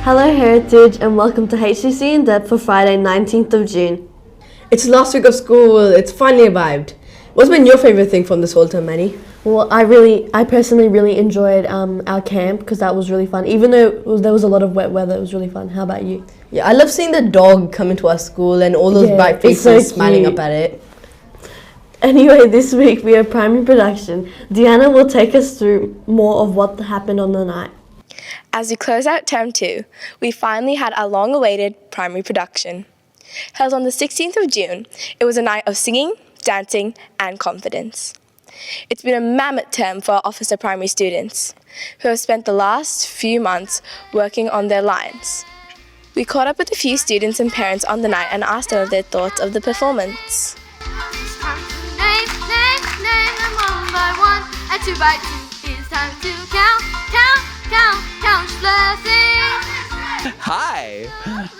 Hello Heritage and welcome to HCC In-Depth for Friday 19th of June. It's the last week of school, it's finally arrived. What's been your favourite thing from this whole term, Maddie? Well, I personally really enjoyed our camp because that was really fun. Even though there was a lot of wet weather, it was really fun. How about you? Yeah, I love seeing the dog come into our school and all those bright faces so smiling cute. up at it. Anyway, this week we have primary production. Deanna will take us through more of what happened on the night. As we close out Term 2, we finally had our long-awaited primary production. Held on the 16th of June, it was a night of singing, dancing, and confidence. It's been a mammoth term for our Officer primary students, who have spent the last few months working on their lines. We caught up with a few students and parents on the night and asked them their thoughts of the performance. Name them one by one, and two by two. It's time to count blessings. Hi,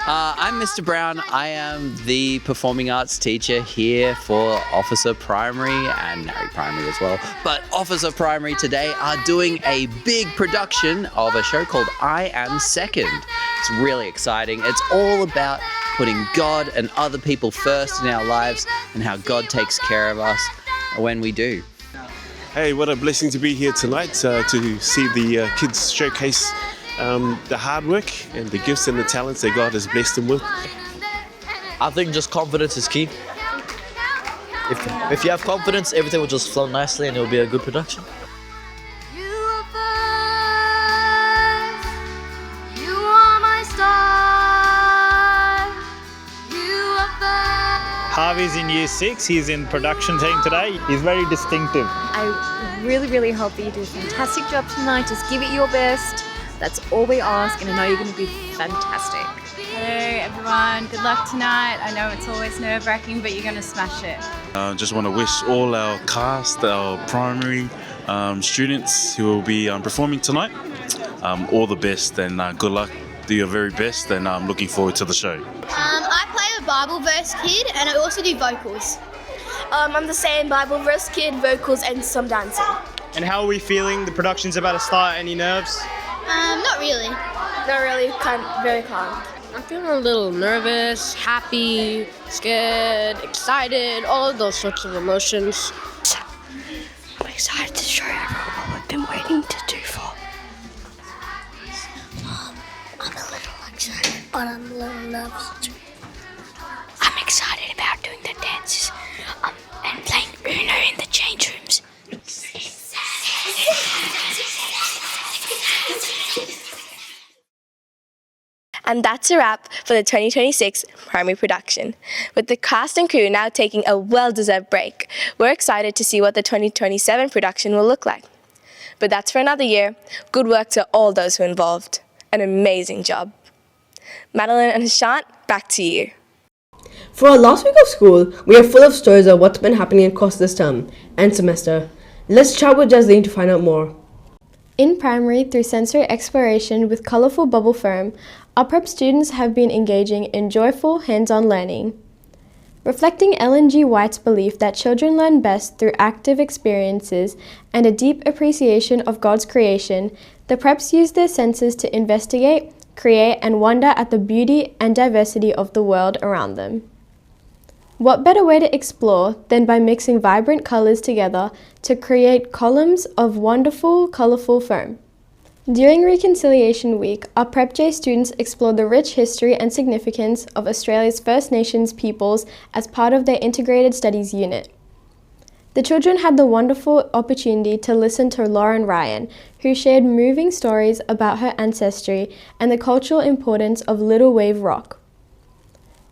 I'm Mr. Brown. I am the performing arts teacher here for Officer Primary and Narry Primary as well. But Officer Primary today are doing a big production of a show called I Am Second. It's really exciting. It's all about putting God and other people first in our lives and how God takes care of us when we do. Hey, what a blessing to be here tonight to see the kids showcase the hard work and the gifts and the talents that God has blessed them with. I think just confidence is key. If you have confidence, everything will just flow nicely and it will be a good production. You are first. You are my star. You are first. Harvey's in year 6, he's in production team today. He's very distinctive. I really hope that you do a fantastic job tonight. Just give it your best. That's all we ask, and I know you're going to be fantastic. Hello everyone, good luck tonight. I know it's always nerve-wracking, but you're going to smash it. Just want to wish all our cast, our primary students who will be performing tonight, all the best and good luck. Do your very best, and I'm looking forward to the show. I play a Bible verse kid, and I also do vocals. I'm the same Bible verse kid, vocals, and some dancing. And how are we feeling? The production's about to start. Any nerves? Not really. Not really, very calm. I'm feeling a little nervous, happy, scared, excited, all of those sorts of emotions. I'm excited to show everyone what we've been waiting to do for. I'm a little excited, but I'm a little nervous too. I'm excited about doing the dances and playing Uno in the change rooms. And that's a wrap for the 2026 primary production. With the cast and crew now taking a well-deserved break, we're excited to see what the 2027 production will look like. But that's for another year. Good work to all those who are involved. An amazing job. Madelin and Harshant, back to you. For our last week of school, we are full of stories of what's been happening across this term and semester. Let's chat with Jasleen to find out more. In primary, through sensory exploration with colourful bubble foam, our prep students have been engaging in joyful, hands-on learning. Reflecting Ellen G. White's belief that children learn best through active experiences and a deep appreciation of God's creation, the preps use their senses to investigate, create, and wonder at the beauty and diversity of the world around them. What better way to explore than by mixing vibrant colours together to create columns of wonderful, colourful foam? During Reconciliation Week, our Prep J students explored the rich history and significance of Australia's First Nations peoples as part of their Integrated Studies unit. The children had the wonderful opportunity to listen to Loren Ryan, who shared moving stories about her ancestry and the cultural importance of Little Wave Rock.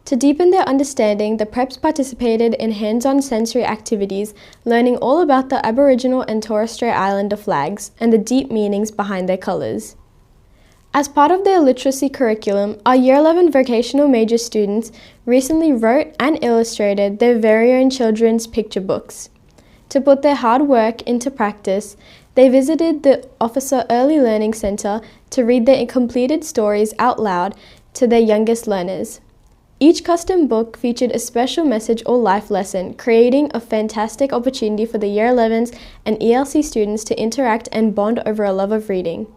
To deepen their understanding, the preps participated in hands-on sensory activities, learning all about the Aboriginal and Torres Strait Islander flags and the deep meanings behind their colours. As part of their literacy curriculum, our Year 11 vocational major students recently wrote and illustrated their very own children's picture books. To put their hard work into practice, they visited the Officer Early Learning Centre to read their completed stories out loud to their youngest learners. Each custom book featured a special message or life lesson, creating a fantastic opportunity for the Year 11s and ELC students to interact and bond over a love of reading.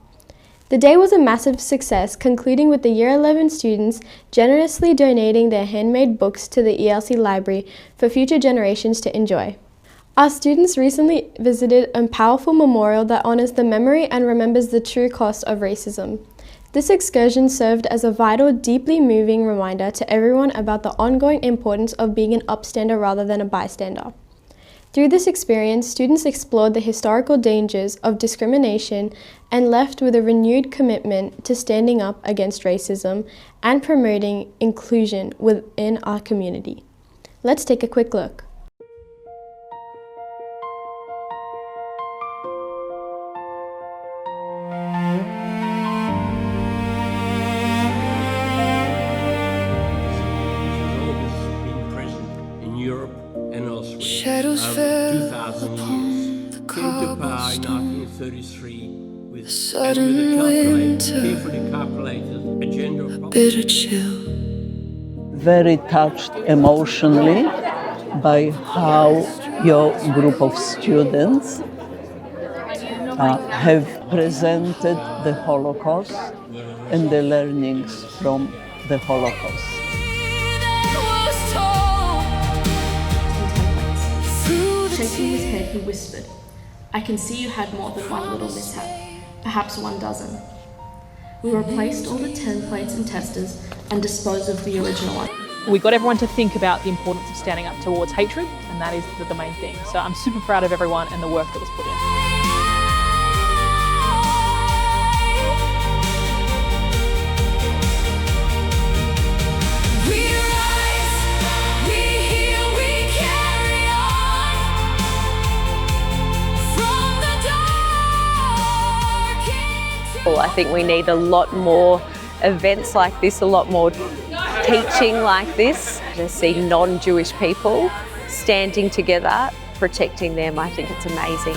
The day was a massive success, concluding with the Year 11 students generously donating their handmade books to the ELC library for future generations to enjoy. Our students recently visited a powerful memorial that honors the memory and remembers the true cost of racism. This excursion served as a vital, deeply moving reminder to everyone about the ongoing importance of being an upstander rather than a bystander. Through this experience, students explored the historical dangers of discrimination and left with a renewed commitment to standing up against racism and promoting inclusion within our community. Let's take a quick look. Shadows fell upon the cobblestone. A sudden winter, a bitter chill. Very touched emotionally by how your group of students have presented the Holocaust and the learnings from the Holocaust. Shaking his head, he whispered, "I can see you had more than one little mishap, perhaps 1 dozen. We replaced all the templates and testers and disposed of the original one." We got everyone to think about the importance of standing up towards hatred, and that is the main thing. So I'm super proud of everyone and the work that was put in. I think we need a lot more events like this, a lot more teaching like this. To see non-Jewish people standing together, protecting them, I think it's amazing.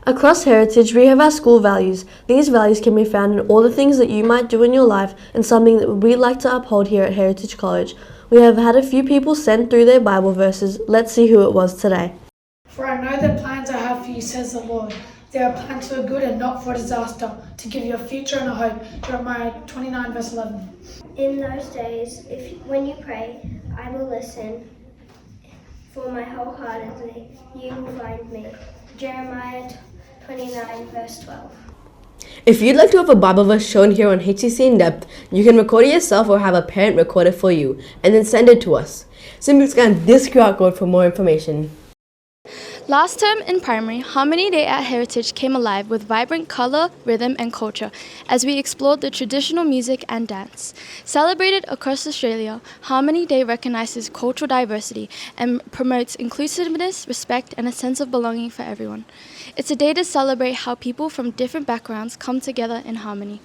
Across Heritage, we have our school values. These values can be found in all the things that you might do in your life and something that we like to uphold here at Heritage College. We have had a few people send through their Bible verses. Let's see who it was today. For I know the plans I have for you, says the Lord. They are plans for good and not for disaster, to give you a future and a hope. Jeremiah 29 verse 11. In those days, when you pray, I will listen, for my wholeheartedly you will find me. Jeremiah 29 verse 12. If you'd like to have a Bible verse shown here on HCC In-Depth, you can record it yourself or have a parent record it for you and then send it to us. Simply scan this QR code for more information. Last term in primary, Harmony Day at Heritage came alive with vibrant colour, rhythm and culture as we explored the traditional music and dance. Celebrated across Australia, Harmony Day recognises cultural diversity and promotes inclusiveness, respect and a sense of belonging for everyone. It's a day to celebrate how people from different backgrounds come together in harmony.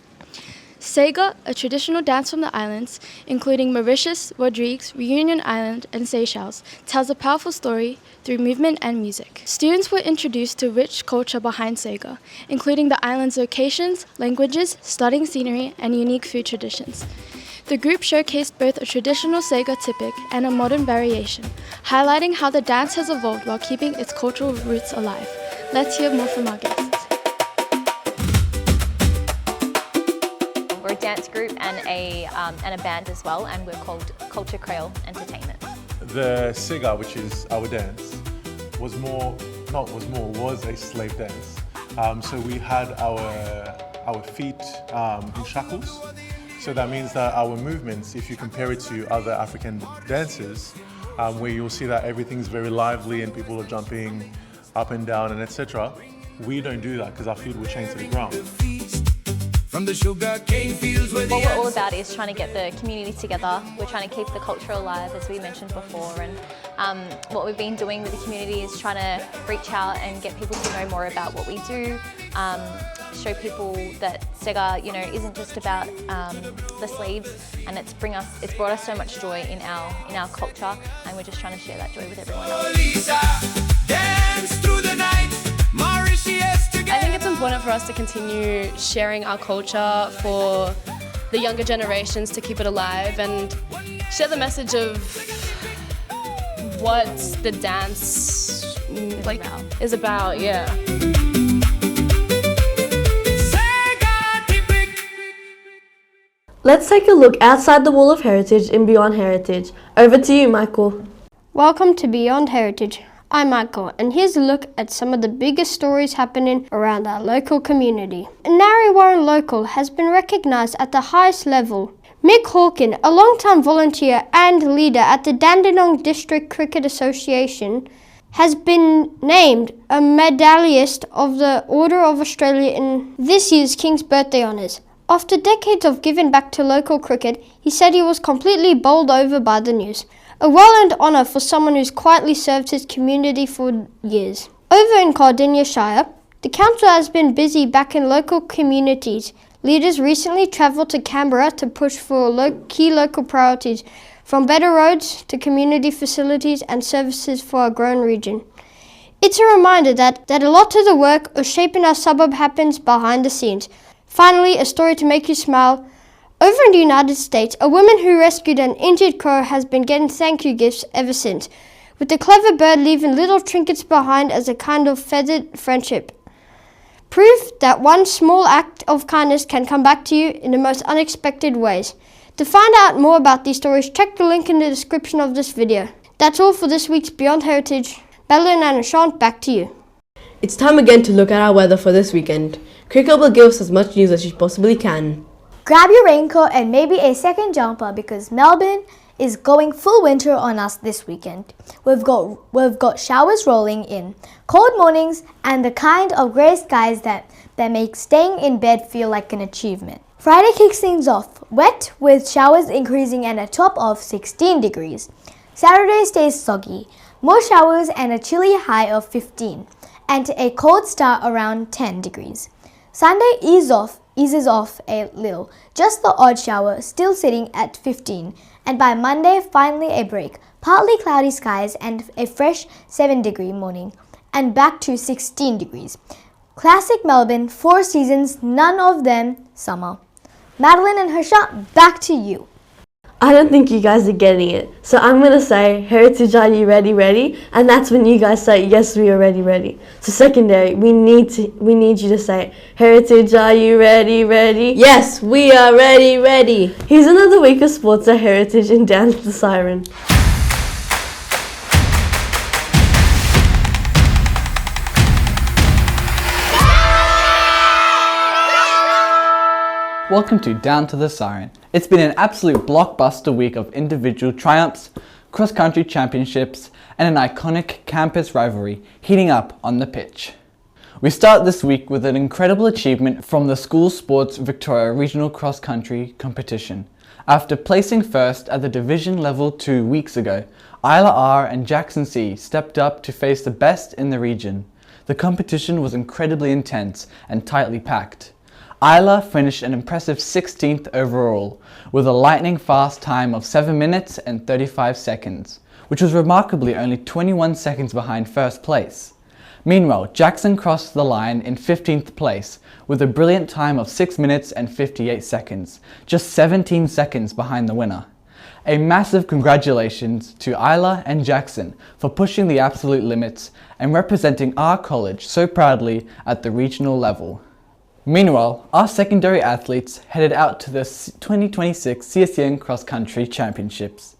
Sega, a traditional dance from the islands, including Mauritius, Rodrigues, Reunion Island and Seychelles, tells a powerful story through movement and music. Students were introduced to rich culture behind Sega, including the island's locations, languages, stunning scenery and unique food traditions. The group showcased both a traditional Sega typic and a modern variation, highlighting how the dance has evolved while keeping its cultural roots alive. Let's hear more from our guests. We're a dance group and a band as well, and we're called Culture Creole Entertainment. The Sega, which is our dance, was a slave dance. So we had our feet in shackles. So that means that our movements, if you compare it to other African dances, where you'll see that everything's very lively and people are jumping up and down and etc. We don't do that because our feet were chained to the ground. From the sugar cane fields where what we're all about is trying to get the community together. We're trying to keep the culture alive, as we mentioned before, and what we've been doing with the community is trying to reach out and get people to know more about what we do, show people that Sega, isn't just about the sleeves, and it's brought us so much joy in our culture, and we're just trying to share that joy with everyone else. Lisa, dance through the night. important for us to continue sharing our culture for the younger generations to keep it alive and share the message of what the dance is about, yeah. Let's take a look outside the wall of heritage and beyond heritage. Over to you, Michael. Welcome to Beyond Heritage. I'm Michael, and here's a look at some of the biggest stories happening around our local community. Narre Warren Local has been recognised at the highest level. Mick Hawkin, a long-time volunteer and leader at the Dandenong District Cricket Association, has been named a medalist of the Order of Australia in this year's King's Birthday Honours. After decades of giving back to local cricket, he said he was completely bowled over by the news. A well-earned honour for someone who's quietly served his community for years. Over in Cardinia Shire, the council has been busy backing local communities. Leaders recently travelled to Canberra to push for key local priorities, from better roads to community facilities and services for our growing region. It's a reminder that a lot of the work of shaping our suburb happens behind the scenes. Finally, a story to make you smile. Over in the United States, a woman who rescued an injured crow has been getting thank you gifts ever since, with the clever bird leaving little trinkets behind as a kind of feathered friendship. Proof that one small act of kindness can come back to you in the most unexpected ways. To find out more about these stories, check the link in the description of this video. That's all for this week's Beyond Heritage. Madelin and Harshant, back to you. It's time again to look at our weather for this weekend. Cricket will give us as much news as she possibly can. Grab your raincoat and maybe a second jumper because Melbourne is going full winter on us this weekend. We've got showers rolling in, cold mornings, and the kind of grey skies that make staying in bed feel like an achievement. Friday kicks things off, wet with showers increasing and a top of 16 degrees. Saturday stays soggy, more showers and a chilly high of 15, and a cold start around 10 degrees. Sunday eases off a little, just the odd shower still sitting at 15, and by Monday finally a break, partly cloudy skies and a fresh 7-degree morning, and back to 16 degrees. Classic Melbourne, 4 seasons, none of them summer. Madelin and Harshant, back to you. I don't think you guys are getting it. So I'm going to say, Heritage, are you ready, ready? And that's when you guys say, yes, we are ready, ready. So secondary, we need you to say, Heritage, are you ready, ready? Yes, we are ready, ready. Here's another week of sports at Heritage and Dance the Siren. Welcome to Down to the Siren. It's been an absolute blockbuster week of individual triumphs, cross-country championships, and an iconic campus rivalry heating up on the pitch. We start this week with an incredible achievement from the School Sports Victoria Regional Cross Country competition. After placing first at the division level 2 weeks ago, Isla R and Jackson C stepped up to face the best in the region. The competition was incredibly intense and tightly packed. Isla finished an impressive 16th overall, with a lightning fast time of 7 minutes and 35 seconds, which was remarkably only 21 seconds behind first place. Meanwhile, Jackson crossed the line in 15th place, with a brilliant time of 6 minutes and 58 seconds, just 17 seconds behind the winner. A massive congratulations to Isla and Jackson for pushing the absolute limits and representing our college so proudly at the regional level. Meanwhile, our secondary athletes headed out to the 2026 CSN Cross Country Championships.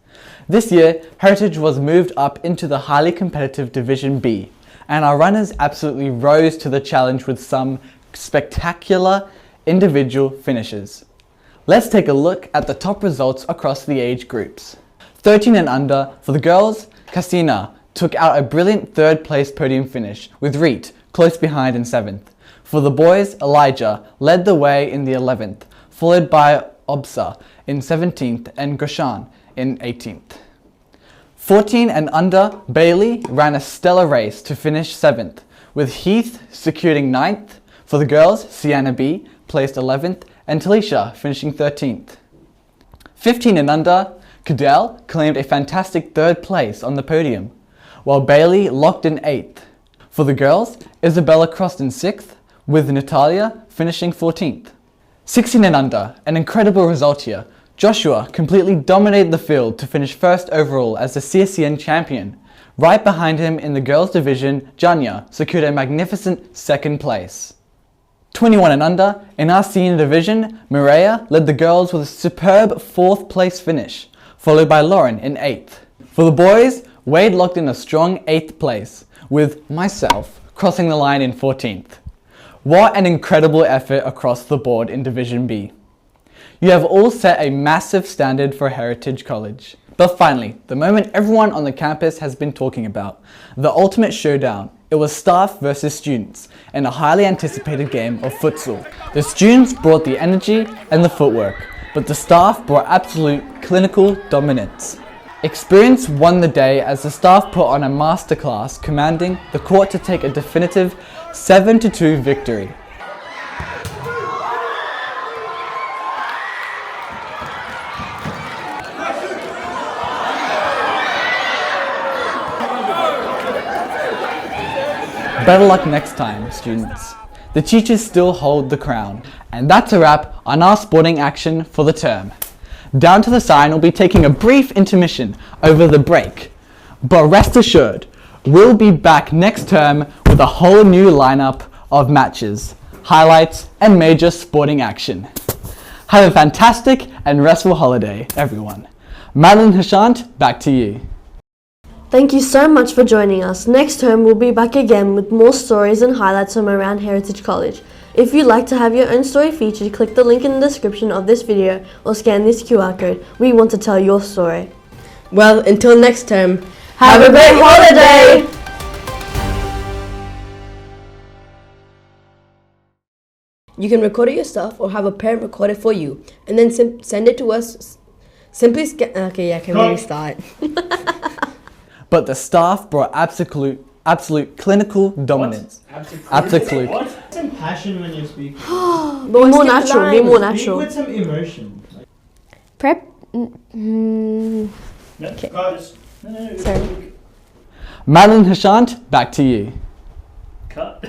This year, Heritage was moved up into the highly competitive Division B, and our runners absolutely rose to the challenge with some spectacular individual finishes. Let's take a look at the top results across the age groups. 13 and under, for the girls, Cassina took out a brilliant 3rd place podium finish, with Reet close behind in 7th. For the boys, Elijah led the way in the 11th, followed by Obsa in 17th and Groshan in 18th. 14 and under, Bailey ran a stellar race to finish 7th, with Heath securing 9th. For the girls, Sienna B placed 11th and Talisha finishing 13th. 15 and under, Cadell claimed a fantastic 3rd place on the podium, while Bailey locked in 8th. For the girls, Isabella crossed in 6th, with Natalia finishing 14th. 16 and under, an incredible result here. Joshua completely dominated the field to finish first overall as the CSCN champion. Right behind him in the girls division, Janya secured a magnificent second place. 21 and under, in our senior division, Mireya led the girls with a superb 4th place finish, followed by Loren in 8th. For the boys, Wade locked in a strong 8th place, with myself crossing the line in 14th. What an incredible effort across the board in Division B. You have all set a massive standard for Heritage College. But finally, the moment everyone on the campus has been talking about, the ultimate showdown. It was staff versus students in a highly anticipated game of futsal. The students brought the energy and the footwork, but the staff brought absolute clinical dominance. Experience won the day as the staff put on a masterclass, commanding the court to take a definitive 7-2 victory. Better luck next time, students. The teachers still hold the crown. And that's a wrap on our sporting action for the term. Down to the Siren will be taking a brief intermission over the break. But rest assured, we'll be back next term with a whole new lineup of matches, highlights, and major sporting action. Have a fantastic and restful holiday, everyone. Madelin and Harshant, back to you. Thank you so much for joining us. Next term, we'll be back again with more stories and highlights from around Heritage College. If you'd like to have your own story featured, click the link in the description of this video or scan this QR code. We want to tell your story. Well, until next term, have a great holiday! You can record it yourself or have a parent record it for you and then send it to us. Simply can we restart? But the staff brought absolute clinical dominance. Absolute. What? Some passion when you speak. Be more natural. Be more natural. Speak with some emotion. Prep. Okay. Sorry. Madelin and Harshant, back to you. Cut.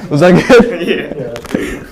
Was that good? Yeah.